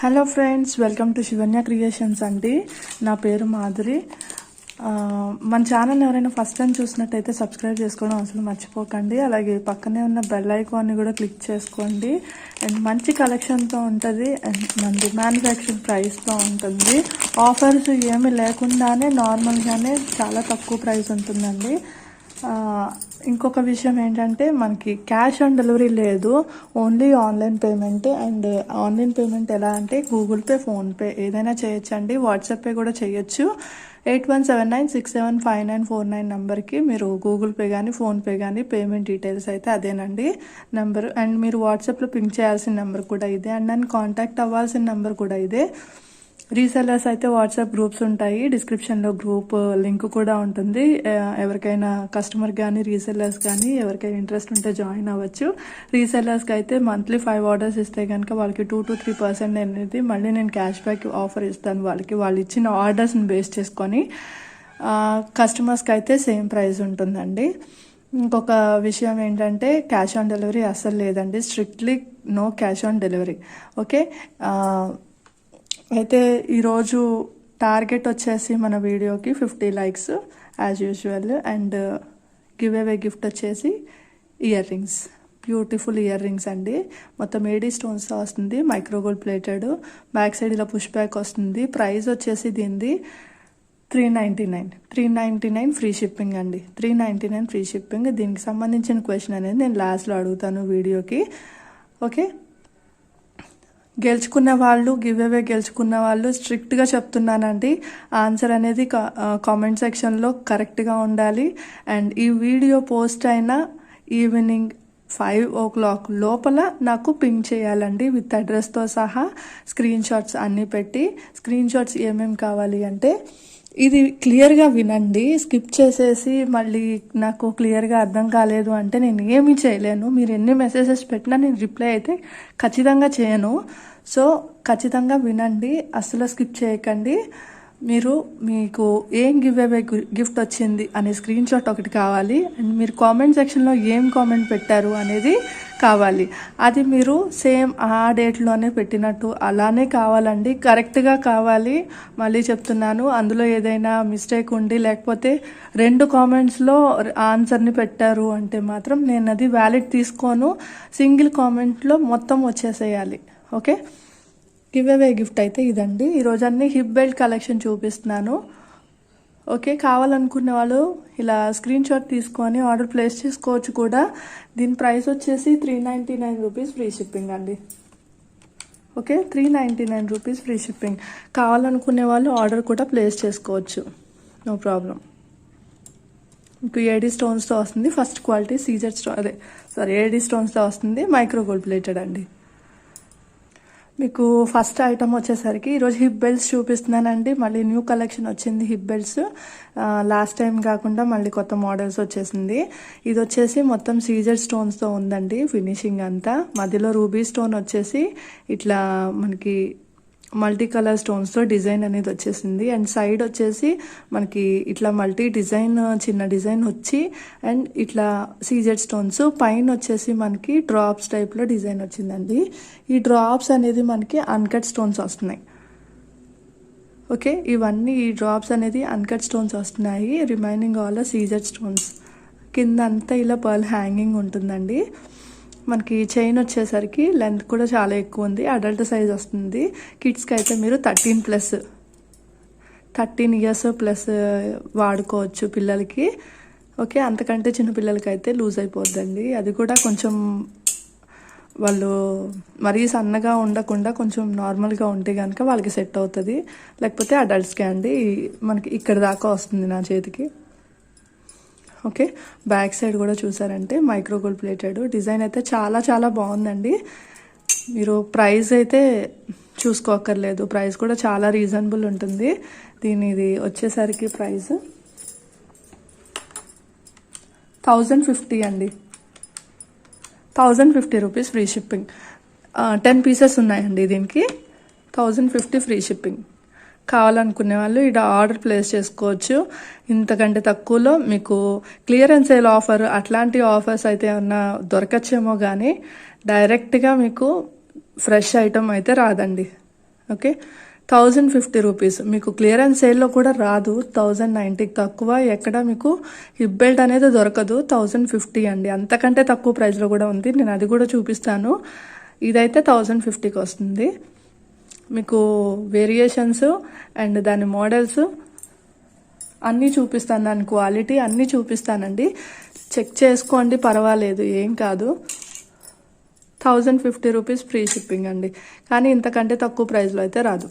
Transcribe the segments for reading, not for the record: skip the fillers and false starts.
Hello friends, welcome to Shivanya creations అండి. నా పేరు మాధురి. మన ఛానల్ ఎవరైనా ఫస్ట్ టైం చూసినట్టయితే సబ్స్క్రైబ్ చేసుకోవడం అసలు మర్చిపోకండి. అలాగే పక్కనే ఉన్న బెల్ ఐకాన్ని కూడా క్లిక్ చేసుకోండి. అండ్ మంచి కలెక్షన్తో ఉంటుంది అండ్ మంచి మ్యానుఫ్యాక్చరింగ్ ప్రైస్తో ఉంటుంది. ఆఫర్స్ ఏమీ లేకుండానే నార్మల్గానే చాలా తక్కువ ప్రైస్ ఉంటుందండి. ఇంకొక విషయం ఏంటంటే మనకి క్యాష్ ఆన్ డెలివరీ లేదు, only online payment. And online payment ఎలా అంటే గూగుల్ పే, ఫోన్పే ఏదైనా చేయొచ్చండి. వాట్సాప్ పే కూడా చేయొచ్చు. 8179675949 నెంబర్కి మీరు గూగుల్ పే కానీ ఫోన్పే కానీ పేమెంట్ డీటెయిల్స్ అయితే అదేనండి నెంబర్. అండ్ మీరు వాట్సాప్లో పింక్ చేయాల్సిన నెంబర్ కూడా ఇదే. అండ్ నన్ను కాంటాక్ట్ అవ్వాల్సిన నెంబర్ కూడా ఇదే. రీసెల్లర్స్ అయితే వాట్సాప్ గ్రూప్స్ ఉంటాయి, డిస్క్రిప్షన్లో గ్రూప్ లింక్ కూడా ఉంటుంది. ఎవరికైనా కస్టమర్ కానీ రీసెల్లర్స్ కానీ ఎవరికైనా ఇంట్రెస్ట్ ఉంటే జాయిన్ అవ్వచ్చు. రీసెల్లర్స్కి అయితే మంత్లీ 5 ఆర్డర్స్ ఇస్తే కనుక వాళ్ళకి 2 to 3% అనేది మళ్ళీ నేను క్యాష్ బ్యాక్ ఆఫర్ ఇస్తాను వాళ్ళకి. వాళ్ళు ఇచ్చిన ఆర్డర్స్ని బేస్ చేసుకొని. కస్టమర్స్కి అయితే సేమ్ ప్రైస్ ఉంటుందండి. ఇంకొక విషయం ఏంటంటే క్యాష్ ఆన్ డెలివరీ అస్సలు లేదండి, strictly no cash on delivery. Okay, అయితే ఈరోజు టార్గెట్ వచ్చేసి మన వీడియోకి 50 likes as usual. And give away gift వచ్చేసి earrings, beautiful earrings అండి. మొత్తం ఏడీ స్టోన్స్తో వస్తుంది, మైక్రోగోల్డ్ ప్లేటెడ్. బ్యాక్ సైడ్ ఇలా పుష్ బ్యాక్ వస్తుంది. ప్రైస్ వచ్చేసి దీనిది 399 ఫ్రీ షిప్పింగ్ అండి. 399 ఫ్రీ షిప్పింగ్. దీనికి సంబంధించిన క్వశ్చన్ అనేది నేను లాస్ట్లో అడుగుతాను వీడియోకి. ఓకే, గెలుచుకున్న వాళ్ళు, గివ్ అవే గెలుచుకున్న వాళ్ళు స్ట్రిక్ట్గా చెప్తున్నానండి, ఆన్సర్ అనేది కామెంట్ సెక్షన్లో కరెక్ట్గా ఉండాలి. అండ్ ఈ వీడియో పోస్ట్ అయిన ఈవినింగ్ 5 o'clock లోపల నాకు పింక్ చేయాలండి, విత్ అడ్రస్తో సహా. స్క్రీన్ షాట్స్ అన్నీ పెట్టి. స్క్రీన్ షాట్స్ ఏమేమి కావాలి అంటే, ఇది క్లియర్గా వినండి, స్కిప్ చేసేసి మళ్ళీ నాకు క్లియర్గా అర్థం కాలేదు అంటే నేను ఏమీ చేయలేను. మీరు ఎన్ని మెసేజెస్ పెట్టినా నేను రిప్లై అయితే ఖచ్చితంగా చేయను. సో ఖచ్చితంగా వినండి, అసలు స్కిప్ చేయకండి. మీకు ఏం గివ్ అవే గిఫ్ట్ వచ్చింది అనే స్క్రీన్ షాట్ ఒకటి కావాలి. అండ్ మీరు కామెంట్ సెక్షన్లో ఏం కామెంట్ పెట్టారు అనేది కావాలి. అది మీరు సేమ్ ఆ డేట్లోనే పెట్టినట్టు అలానే కావాలండి, కరెక్ట్గా కావాలి. మళ్ళీ చెప్తున్నాను, అందులో ఏదైనా మిస్టేక్ ఉండి లేకపోతే 2 కామెంట్స్లో ఆన్సర్ని పెట్టారు అంటే మాత్రం నేను అది వ్యాలిడ్ తీసుకోను. సింగిల్ కామెంట్లో మొత్తం వచ్చేసేయాలి. ఓకే, గివ్ అవే గిఫ్ట్ అయితే ఇదండి. ఈరోజు అన్ని హిప్ బెల్ట్ కలెక్షన్ చూపిస్తున్నాను. ఓకే, కావాలనుకునే వాళ్ళు ఇలా స్క్రీన్ షాట్ తీసుకొని ఆర్డర్ ప్లేస్ చేసుకోవచ్చు కూడా. దీని ప్రైస్ వచ్చేసి 399 రూపీస్ ఫ్రీ షిప్పింగ్ అండి. Okay, 399 rupees free shipping. కావాలనుకునే వాళ్ళు ఆర్డర్ కూడా ప్లేస్ చేసుకోవచ్చు, నో ప్రాబ్లం. మీకు ఏడీ స్టోన్స్తో వస్తుంది. ఫస్ట్ క్వాలిటీ సీజర్ స్టోన్ ఏడీ స్టోన్స్తో వస్తుంది, మైక్రోగోల్డ్ ప్లేటెడ్ అండి. మీకు ఫస్ట్ ఐటమ్ వచ్చేసరికి ఈరోజు హిప్ బెల్ట్స్ చూపిస్తున్నానండి. మళ్ళీ న్యూ కలెక్షన్ వచ్చింది హిప్ బెల్ట్స్. లాస్ట్ టైం కాకుండా మళ్ళీ కొత్త మోడల్స్ వచ్చేసింది. ఇది వచ్చేసి మొత్తం సీజర్ స్టోన్స్తో ఉందండి ఫినిషింగ్ అంతా. మధ్యలో రూబీ స్టోన్ వచ్చేసి ఇట్లా మనకి మల్టీ కలర్ స్టోన్స్తో డిజైన్ అనేది వచ్చేసింది. అండ్ సైడ్ వచ్చేసి మనకి ఇట్లా మల్టీ డిజైన్, చిన్న డిజైన్ వచ్చి అండ్ ఇట్లా సీజెడ్ స్టోన్స్. పైన వచ్చేసి మనకి డ్రాప్స్ టైప్లో డిజైన్ వచ్చిందండి. ఈ డ్రాప్స్ అనేది మనకి అన్కట్ స్టోన్స్ వస్తున్నాయి. ఓకే, ఇవన్నీ ఈ డ్రాప్స్ అనేది అన్కట్ స్టోన్స్ వస్తున్నాయి. Remaining all CZ stones. కింద అంతా ఇలా పర్ల్ హ్యాంగింగ్ ఉంటుందండి. మనకి చైన్ వచ్చేసరికి లెంత్ కూడా చాలా ఎక్కువ ఉంది, అడల్ట్ సైజ్ వస్తుంది. కిడ్స్కి అయితే మీరు 13 years ప్లస్ వాడుకోవచ్చు పిల్లలకి. ఓకే, అంతకంటే చిన్న పిల్లలకి అయితే లూజ్ అయిపోద్దండి. అది కూడా కొంచెం వాళ్ళు మరీ సన్నగా ఉండకుండా కొంచెం నార్మల్గా ఉంటే కనుక వాళ్ళకి సెట్ అవుతుంది. లేకపోతే అడల్ట్స్కే అండి. మనకి ఇక్కడ దాకా వస్తుంది నా చేతికి. ఓకే, బ్యాక్ సైడ్ కూడా చూసారంటే మైక్రోగోల్డ్ ప్లేటెడ్. డిజైన్ అయితే చాలా చాలా బాగుందండి. మీరు ప్రైస్ అయితే చూసుకోక్కర్లేదు, ప్రైస్ కూడా చాలా రీజనబుల్ ఉంటుంది. దీనిది వచ్చేసరికి ప్రైస్ 1050 అండి. 1050 రూపీస్ ఫ్రీ షిప్పింగ్. 10 పీసెస్ ఉన్నాయండి దీనికి. 1050 ఫ్రీ షిప్పింగ్. కావాలనుకునే వాళ్ళు ఇక్కడ ఆర్డర్ ప్లేస్ చేసుకోవచ్చు. ఇంతకంటే తక్కువలో మీకు క్లియరెన్స్ సేల్ ఆఫర్ అట్లాంటి ఆఫర్స్ అయితే ఏమన్నా దొరకచ్చేమో కానీ డైరెక్ట్గా మీకు ఫ్రెష్ ఐటమ్ అయితే రాదండి. Okay, 1050 rupees. మీకు క్లియరెన్స్ సేల్లో కూడా రాదు 1090కి తక్కువ ఎక్కడ మీకు హిప్ బెల్ట్ అనేది దొరకదు. 1050 అండి, అంతకంటే తక్కువ ప్రైస్లో కూడా ఉంది, నేను అది కూడా చూపిస్తాను. ఇదైతే 1050కి వస్తుంది. మీకు వేరియేషన్స్ అండ్ దాని మోడల్స్ అన్నీ చూపిస్తాను, దాని క్వాలిటీ అన్నీ చూపిస్తానండి. చెక్ చేసుకోండి, పర్వాలేదు, ఏం కాదు. 1050 రూపీస్ ఫ్రీ షిప్పింగ్ అండి, కానీ ఇంతకంటే తక్కువ ప్రైస్లో అయితే రాదు.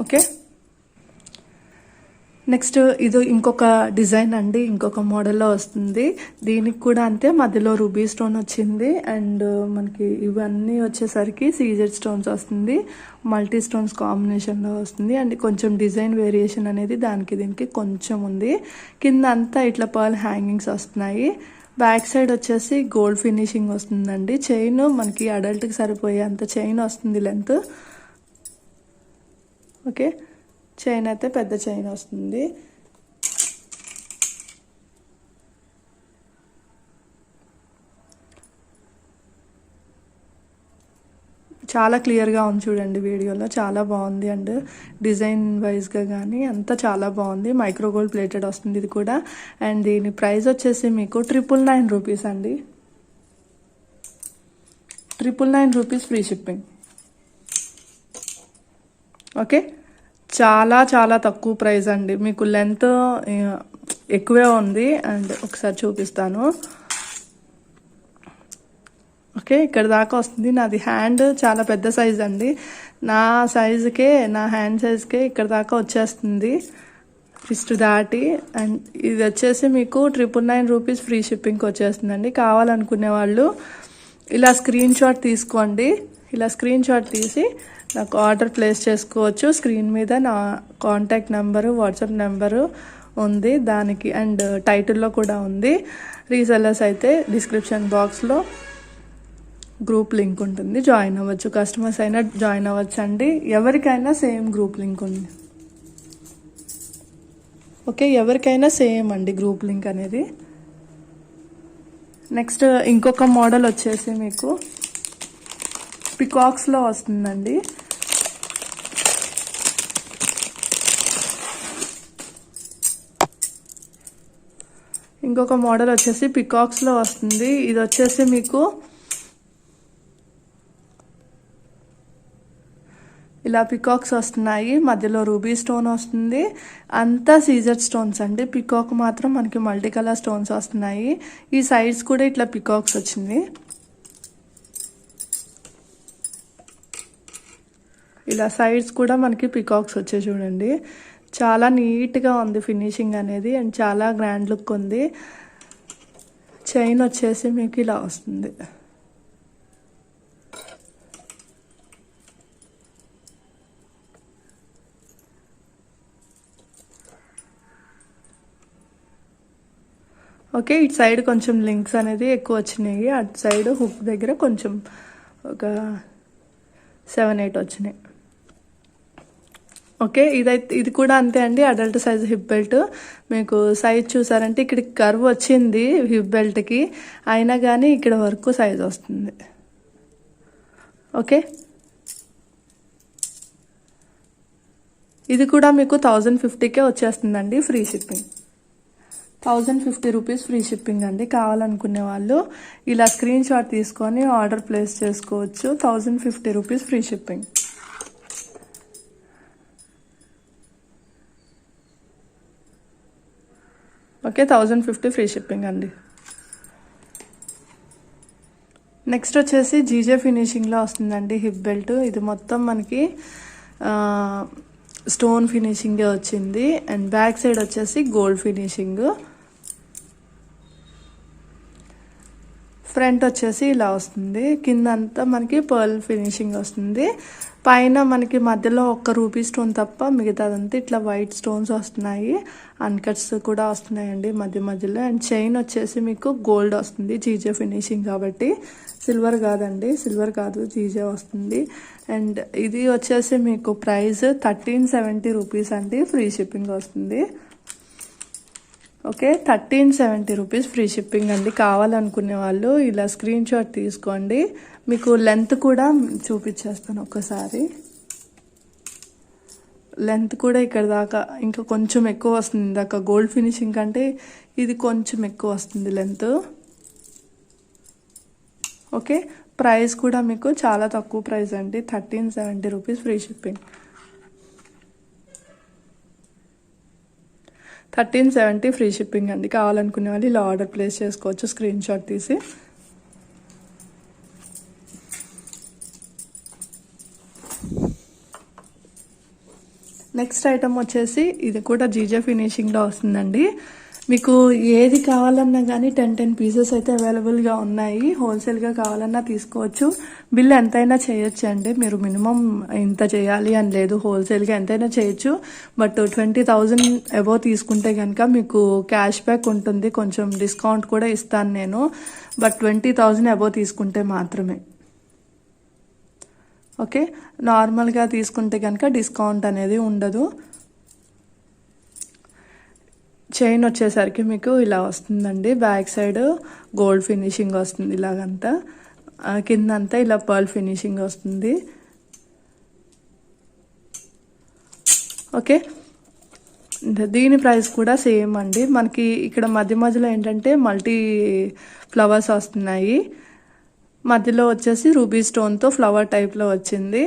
ఓకే, నెక్స్ట్ ఇది ఇంకొక డిజైన్ అండి, ఇంకొక మోడల్లో వస్తుంది. దీనికి కూడా అంతే, మధ్యలో రూబీ స్టోన్ వచ్చింది అండ్ మనకి ఇవన్నీ వచ్చేసరికి సీజెడ్ స్టోన్స్ వస్తుంది, మల్టీ స్టోన్స్ కాంబినేషన్లో వస్తుంది అండ్ కొంచెం డిజైన్ వేరియేషన్ అనేది దానికి దీనికి కొంచెం ఉంది. కింద అంతా ఇట్లా పర్ల్ హ్యాంగింగ్స్ వస్తున్నాయి. బ్యాక్ సైడ్ వచ్చేసి గోల్డ్ ఫినిషింగ్ వస్తుందండి. చైన్ మనకి అడల్ట్కి సరిపోయే అంత చైన్ వస్తుంది లెంత్. ఓకే, చైన్ అయితే పెద్ద చైన్ వస్తుంది. చాలా క్లియర్గా ఉంది చూడండి వీడియోలో, చాలా బాగుంది అండ్ డిజైన్ వైజ్గా కానీ అంతా చాలా బాగుంది. మైక్రో గోల్డ్ ప్లేటెడ్ వస్తుంది ఇది కూడా. అండ్ దీని ప్రైస్ వచ్చేసి మీకు 999 రూపీస్ అండి. 999 రూపీస్ ఫ్రీ షిప్పింగ్. ఓకే, చాలా చాలా తక్కువ ప్రైస్ అండి. మీకు లెంత్ ఎక్కువే ఉంది అండ్ ఒకసారి చూపిస్తాను. ఓకే, ఇక్కడ దాకా వస్తుంది. నాది హ్యాండ్ చాలా పెద్ద సైజ్ అండి, నా సైజుకే, నా హ్యాండ్ సైజ్కే ఇక్కడ దాకా వచ్చేస్తుంది, రిస్ట్ దాటి. అండ్ ఇది వచ్చేసి మీకు 999 రూపీస్ ఫ్రీ షిప్పింగ్కి వచ్చేస్తుందండి. కావాలనుకునే వాళ్ళు ఇలా స్క్రీన్ షాట్ తీసుకోండి, ఇలా స్క్రీన్ షాట్ తీసి నాకు ఆర్డర్ ప్లేస్ చేసుకోవచ్చు. స్క్రీన్ మీద నా కాంటాక్ట్ నెంబరు, వాట్సాప్ నెంబరు ఉంది దానికి, అండ్ టైటిల్లో కూడా ఉంది. రీసెల్లర్స్ అయితే డిస్క్రిప్షన్ బాక్స్లో గ్రూప్ లింక్ ఉంటుంది, జాయిన్ అవ్వచ్చు. కస్టమర్స్ అయినా జాయిన్ అవ్వచ్చు అండి, ఎవరికైనా సేమ్ గ్రూప్ లింక్ ఉంది. ఓకే, ఎవరికైనా సేమ్ అండి గ్రూప్ లింక్ అనేది. నెక్స్ట్ ఇంకొక మోడల్ వచ్చేసి మీకు పికాక్స్లో వస్తుందండి. ఇంకొక మోడల్ వచ్చేసి పికాక్స్లో వస్తుంది. ఇది వచ్చేసి మీకు ఇలా పికాక్స్ వస్తున్నాయి, మధ్యలో రూబీ స్టోన్ వస్తుంది, అంతా సీజర్ స్టోన్స్ అండి. పికాక్ మాత్రం మనకి మల్టీ కలర్ స్టోన్స్ వస్తున్నాయి. ఈ సైడ్స్ కూడా ఇట్లా పికాక్స్ వచ్చింది. ఇలా సైడ్స్ కూడా మనకి పికాక్స్ వచ్చాయి చూడండి. చాలా నీట్గా ఉంది ఫినిషింగ్ అనేది అండ్ చాలా గ్రాండ్ లుక్ ఉంది. చైన్ వచ్చేసి మీకు ఇలా వస్తుంది. ఓకే, ఇటు సైడ్ కొంచెం లింక్స్ అనేది ఎక్కువ వచ్చినాయి, అటు సైడ్ హుక్ దగ్గర కొంచెం ఒక 7-8 వచ్చినాయి. ఓకే, ఇది కూడా అంతే అండి, అడల్ట్ సైజ్ హిప్ బెల్ట్. మీకు సైజ్ చూసారంటే ఇక్కడ కర్వ్ వచ్చింది హిప్ బెల్ట్కి, అయినా కానీ ఇక్కడ వరకు సైజ్ వస్తుంది. ఓకే, ఇది కూడా మీకు 1050కే వచ్చేస్తుందండి free shipping. 1050 rupees free shipping అండి. కావాలనుకునే వాళ్ళు ఇలా స్క్రీన్ షాట్ తీసుకొని ఆర్డర్ ప్లేస్ చేసుకోవచ్చు. 1050 rupees free shipping. Okay, 1050 free shipping అండి. నెక్స్ట్ వచ్చేసి జీజే ఫినిషింగ్లో వస్తుందండి హిప్ బెల్ట్. ఇది మొత్తం మనకి స్టోన్ ఫినిషింగే వచ్చింది అండ్ బ్యాక్ సైడ్ వచ్చేసి గోల్డ్ ఫినిషింగ్. ఫ్రంట్ వచ్చేసి ఇలా వస్తుంది, కింద అంతా మనకి పర్ల్ ఫినిషింగ్ వస్తుంది. పైన మనకి మధ్యలో ఒక్క రూపీ స్టోన్ తప్ప మిగతాదంతా ఇట్లా వైట్ స్టోన్స్ వస్తున్నాయి. అన్కట్స్ కూడా వస్తున్నాయండి మధ్య మధ్యలో. అండ్ చైన్ వచ్చేసి మీకు గోల్డ్ వస్తుంది, జీజే ఫినిషింగ్ కాబట్టి. సిల్వర్ కాదండి, సిల్వర్ కాదు, జీజే వస్తుంది. అండ్ ఇది వచ్చేసి మీకు ప్రైస్ 1370 రూపీస్ అండి, ఫ్రీ షిప్పింగ్ వస్తుంది. ఓకే, 1370 రూపీస్ ఫ్రీ షిప్పింగ్ అండి. కావాలనుకునే వాళ్ళు ఇలా స్క్రీన్ షాట్ తీసుకోండి. మీకు లెంత్ కూడా చూపించేస్తాను ఒకసారి. లెంత్ కూడా ఇక్కడ దాకా ఇంకా కొంచెం ఎక్కువ వస్తుంది. ఇందాక గోల్డ్ ఫినిషింగ్ కంటే ఇది కొంచెం ఎక్కువ వస్తుంది లెంత్. ఓకే, ప్రైస్ కూడా మీకు చాలా తక్కువ ప్రైస్ అండి, 1370 rupees free shipping. 1370 free shipping అండి. కావాలనుకునే వాళ్ళు ఇలా ఆర్డర్ ప్లేస్ చేసుకోవచ్చు స్క్రీన్ షాట్ తీసి. నెక్స్ట్ ఐటమ్ వచ్చేసి ఇది కూడా జీజే ఫినిషింగ్లో వస్తుందండి. మీకు ఏది కావాలన్నా కానీ 10 పీసెస్ అయితే అవైలబుల్గా ఉన్నాయి. హోల్సేల్గా కావాలన్నా తీసుకోవచ్చు. బిల్ ఎంతైనా చేయొచ్చు అండి. మీరు మినిమం ఇంత చేయాలి అని లేదు, హోల్సేల్గా ఎంతైనా చేయొచ్చు. బట్ 20,000 అబోవ్ తీసుకుంటే కనుక మీకు క్యాష్ బ్యాక్ ఉంటుంది, కొంచెం డిస్కౌంట్ కూడా ఇస్తాను నేను. బట్ 20,000 అబోవ్ తీసుకుంటే మాత్రమే. ఓకే, నార్మల్గా తీసుకుంటే కనుక డిస్కౌంట్ అనేది ఉండదు. చైన్ వచ్చేసరికి మీకు ఇలా వస్తుందండి. బ్యాక్ సైడ్ గోల్డ్ ఫినిషింగ్ వస్తుంది, ఇలాగంతా కిందంతా ఇలా పర్ల్ ఫినిషింగ్ వస్తుంది. ఓకే, దీని ప్రైస్ కూడా సేమ్ అండి. మనకి ఇక్కడ మధ్యలో ఏంటంటే మల్టీ ఫ్లవర్స్ వస్తున్నాయి. మధ్యలో వచ్చేసి రూబీ స్టోన్తో ఫ్లవర్ టైప్లో వచ్చింది.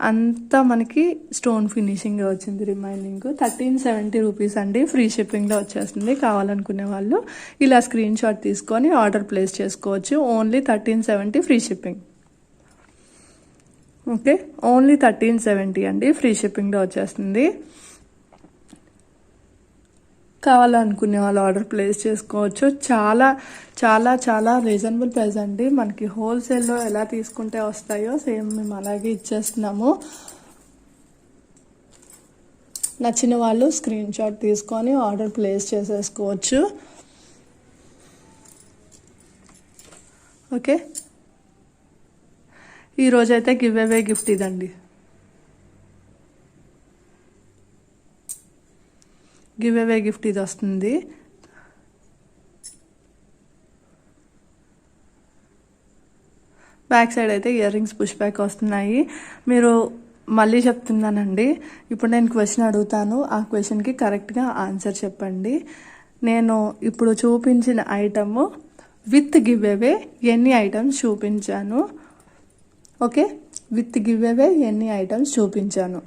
అంతా మనకి స్టోన్ ఫినిషింగ్ వచ్చింది. రిమైనింగ్ 1370 రూపీస్ అండి, ఫ్రీ షిప్పింగ్లో వచ్చేస్తుంది. కావాలనుకునే వాళ్ళు ఇలా స్క్రీన్ షాట్ తీసుకొని ఆర్డర్ ప్లేస్ చేసుకోవచ్చు. Only 1370 free shipping. Okay, only 1370 అండి, ఫ్రీ షిప్పింగ్లో వచ్చేస్తుంది. కావాలనుకునే వాళ్ళు ఆర్డర్ ప్లేస్ చేసుకోవచ్చు. చాలా చాలా చాలా రీజనబుల్ ప్రైస్ అండి. మనకి హోల్సేల్లో ఎలా తీసుకుంటే వస్తాయో సేమ్ మేము అలాగే ఇచ్చేస్తున్నాము. నచ్చిన వాళ్ళు స్క్రీన్ షాట్ తీసుకొని ఆర్డర్ ప్లేస్ చేసేసుకోవచ్చు. ఓకే, ఈరోజైతే గివ్ అవే గిఫ్ట్ ఇదండి. గివ్ అవే గిఫ్ట్ ఇది వస్తుంది. బ్యాక్ సైడ్ అయితే ఇయర్ రింగ్స్ పుష్ బ్యాక్ వస్తున్నాయి. మీరు మళ్ళీ చెప్తున్నానండి, ఇప్పుడు నేను క్వశ్చన్ అడుగుతాను, ఆ క్వశ్చన్కి కరెక్ట్గా ఆన్సర్ చెప్పండి. నేను ఇప్పుడు చూపించిన ఐటమ్ విత్ గివ్ అవే ఎన్ని ఐటమ్స్ చూపించాను? ఓకే, విత్ గివ్ అవే ఎన్ని ఐటమ్స్ చూపించాను?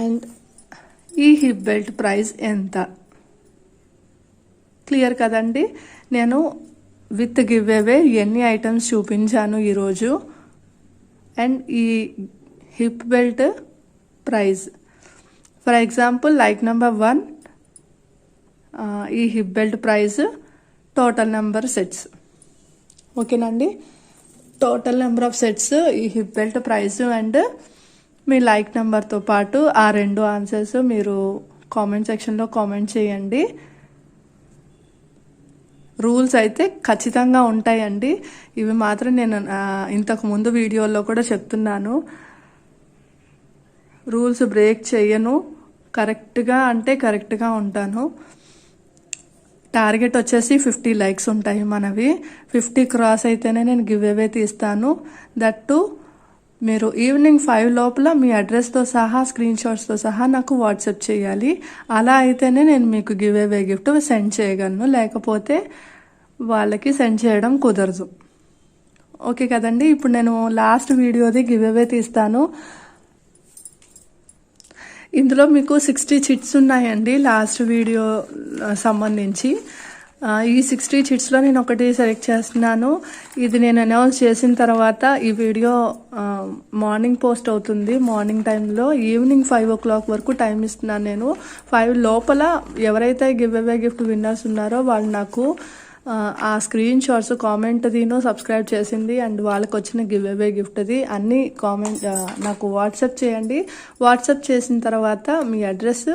అండ్ ఈ హిప్ బెల్ట్ ప్రైస్ ఎంత? క్లియర్ కదండి. నేను విత్ గివ్ అవే ఎన్ని ఐటమ్స్ చూపించాను ఈరోజు, అండ్ ఈ hip belt price. For example like number 1, ఈ hip belt price total number sets. ఓకేనండి, టోటల్ నెంబర్ ఆఫ్ సెట్స్ ఈ hip belt price and me like నెంబర్తో పాటు ఆ 2 ఆన్సర్స్ మీరు కామెంట్ సెక్షన్లో కామెంట్ చేయండి. రూల్స్ అయితే ఖచ్చితంగా ఉంటాయండి. ఇవి మాత్రం నేను ఇంతకు ముందు వీడియోలో కూడా చెప్తున్నాను. రూల్స్ బ్రేక్ చేయను, కరెక్ట్గా అంటే కరెక్ట్గా ఉంటాను. టార్గెట్ వచ్చేసి 50 లైక్స్ ఉంటాయి మనవి. 50 క్రాస్ అయితేనే నేను గివ్ అవే తీస్తాను. దట్టు మీరు ఈవినింగ్ 5 లోపల మీ అడ్రస్తో సహా స్క్రీన్ షాట్స్తో సహా నాకు వాట్సాప్ చేయాలి. అలా అయితేనే నేను మీకు గివ్ అవే గిఫ్ట్ సెండ్ చేయగలను, లేకపోతే వాళ్ళకి సెండ్ చేయడం కుదరదు. ఓకే కదండి. ఇప్పుడు నేను లాస్ట్ వీడియోది గివ్ అవే తీస్తాను. ఇందులో మీకు 60 చిట్స్ ఉన్నాయండి లాస్ట్ వీడియో సంబంధించి. ఈ 60 చిట్స్లో నేను ఒకటి సెలెక్ట్ చేస్తున్నాను. ఇది నేను అనౌన్స్ చేసిన తర్వాత ఈ వీడియో మార్నింగ్ పోస్ట్ అవుతుంది. మార్నింగ్ టైంలో ఈవినింగ్ 5 o'clock వరకు టైం ఇస్తున్నాను నేను. 5 లోపల ఎవరైతే గివ్ అవే గిఫ్ట్ విన్నర్స్ ఉన్నారో వాళ్ళు నాకు ఆ స్క్రీన్ షాట్స్ కామెంట్ దీను సబ్స్క్రైబ్ చేసింది అండ్ వాళ్ళకి వచ్చిన గివ్ అవే గిఫ్ట్ది అన్నీ కామెంట్ నాకు వాట్సాప్ చేయండి. వాట్సాప్ చేసిన తర్వాత మీ అడ్రస్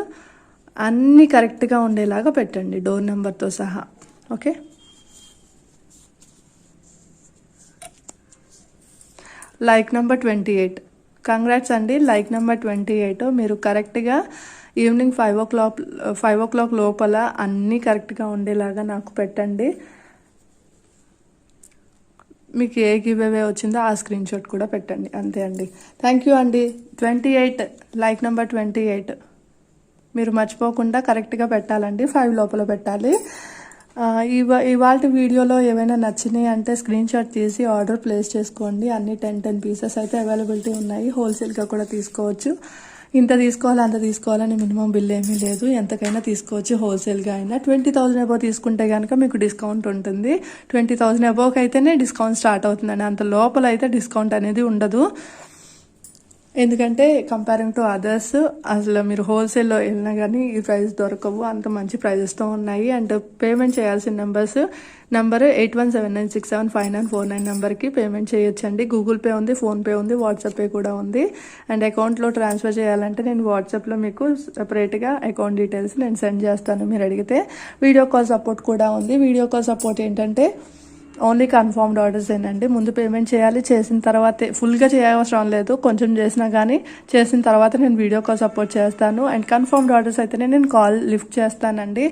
అన్నీ కరెక్ట్గా ఉండేలాగా పెట్టండి, డోర్ నెంబర్తో సహా. Okay, like number 28. కంగ్రాట్స్ అండి, లైక్ నెంబర్ 28. మీరు కరెక్ట్గా ఈవినింగ్ 5 o'clock లోపల అన్నీ కరెక్ట్గా ఉండేలాగా నాకు పెట్టండి. మీకు ఏ గివ్ అవే వచ్చిందో ఆ స్క్రీన్ షాట్ కూడా పెట్టండి. అంతే అండి. థ్యాంక్ యూ అండి. 28 లైక్ నెంబర్ 28 మీరు మర్చిపోకుండా కరెక్ట్గా పెట్టాలండి. 5 లోపల పెట్టాలి. ఇవాళ వీడియోలో ఏమైనా నచ్చినాయి అంటే స్క్రీన్ షాట్ తీసి ఆర్డర్ ప్లేస్ చేసుకోండి. అన్ని 10 పీసెస్ అయితే అవైలబిలిటీ ఉన్నాయి. హోల్సేల్గా కూడా తీసుకోవచ్చు. ఇంత తీసుకోవాలి అంత తీసుకోవాలని మినిమం బిల్ ఏమీ లేదు. ఎంతకైనా తీసుకోవచ్చు హోల్సేల్గా అయినా. 20,000 అబోవ్ తీసుకుంటే కనుక మీకు డిస్కౌంట్ ఉంటుంది. 20,000 అబోవ్కి అయితేనే డిస్కౌంట్ స్టార్ట్ అవుతుందండి. అంత లోపల అయితే డిస్కౌంట్ అనేది ఉండదు. ఎందుకంటే కంపేరింగ్ టు అదర్స్ అసలు మీరు హోల్సేల్లో వెళ్ళినా కానీ ఈ ప్రైస్ దొరకవు. అంత మంచి ప్రైజెస్తో ఉన్నాయి. అండ్ పేమెంట్ చేయాల్సిన నంబరు 8179675949 నెంబర్కి పేమెంట్ చేయొచ్చండి. గూగుల్ పే ఉంది, ఫోన్పే ఉంది, వాట్సాప్ పే కూడా ఉంది. అండ్ అకౌంట్లో ట్రాన్స్ఫర్ చేయాలంటే నేను వాట్సాప్లో మీకు సపరేట్గా అకౌంట్ డీటెయిల్స్ నేను సెండ్ చేస్తాను మీరు అడిగితే. వీడియో కాల్ సపోర్ట్ కూడా ఉంది. వీడియో కాల్ సపోర్ట్ ఏంటంటే ఓన్లీ కన్ఫర్మ్డ్ ఆర్డర్స్ ఏనండి. ముందు పేమెంట్ చేయాలి. చేసిన తర్వాతే ఫుల్గా చేయవసరం లేదు. కొంచెం చేసినా కానీ చేసిన తర్వాత నేను వీడియో కాల్ సపోర్ట్ చేస్తాను. అండ్ కన్ఫర్మ్డ్ ఆర్డర్స్ అయితేనే నేను కాల్ లిఫ్ట్ చేస్తానండి.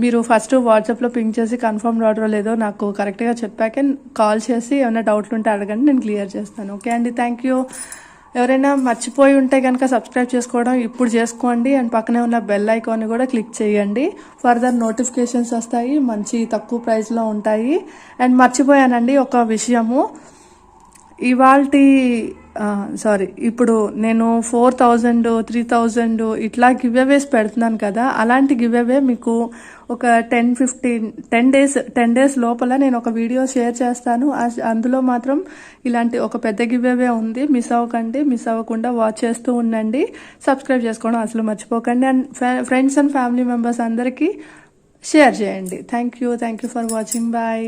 మీరు ఫస్ట్ వాట్సాప్లో పింక్ చేసి కన్ఫర్మ్డ్ ఆర్డర్ లేదో నాకు కరెక్ట్గా చెప్పాకే కాల్ చేసి ఏమైనా డౌట్లు ఉంటే అడగండి, నేను క్లియర్ చేస్తాను. ఓకే అండి. Thank you. ఎవరైనా మర్చిపోయి ఉంటే కనుక సబ్స్క్రైబ్ చేసుకోవడం ఇప్పుడు చేసుకోండి. అండ్ పక్కనే ఉన్న బెల్ ఐకాన్ని కూడా క్లిక్ చేయండి. ఫర్దర్ నోటిఫికేషన్స్ వస్తాయి. మంచి తక్కువ ప్రైస్లో ఉంటాయి. అండ్ మర్చిపోయానండి ఒక విషయము. ఇప్పుడు నేను 4,000 3,000 ఇట్లా గివ్ అవేస్ పెడుతున్నాను కదా. అలాంటి గివ్ అవే మీకు ఒక 10 డేస్ లోపల నేను ఒక వీడియో షేర్ చేస్తాను. అందులో మాత్రం ఇలాంటి ఒక పెద్ద గివ్ అవే ఉంది. మిస్ అవ్వకుండా వాచ్ చేస్తూ ఉండండి. సబ్స్క్రైబ్ చేసుకోవడం అసలు మర్చిపోకండి. And friends and family members అందరికీ షేర్ చేయండి. Thank you for watching. Bye.